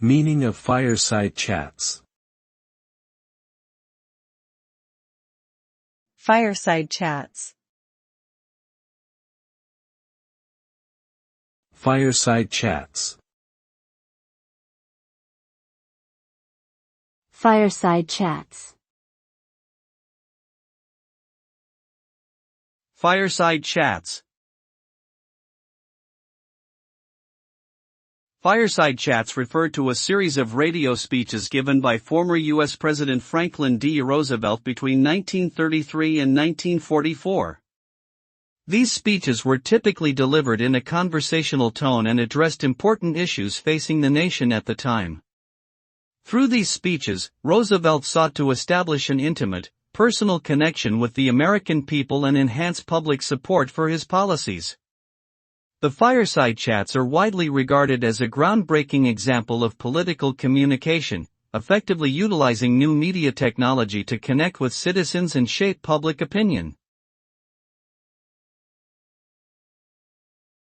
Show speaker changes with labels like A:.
A: Meaning of fireside chats.
B: Fireside chats.
A: Fireside chats.
C: Fireside chats.
D: Fireside chats. Fireside chats refer to a series of radio speeches given by former U.S. President Franklin D. Roosevelt between 1933 and 1944. These speeches were typically delivered in a conversational tone and addressed important issues facing the nation at the time. Through these speeches, Roosevelt sought to establish an intimate, personal connection with the American people and enhance public support for his policies. The fireside chats are widely regarded as a groundbreaking example of political communication, effectively utilizing new media technology to connect with citizens and shape public opinion.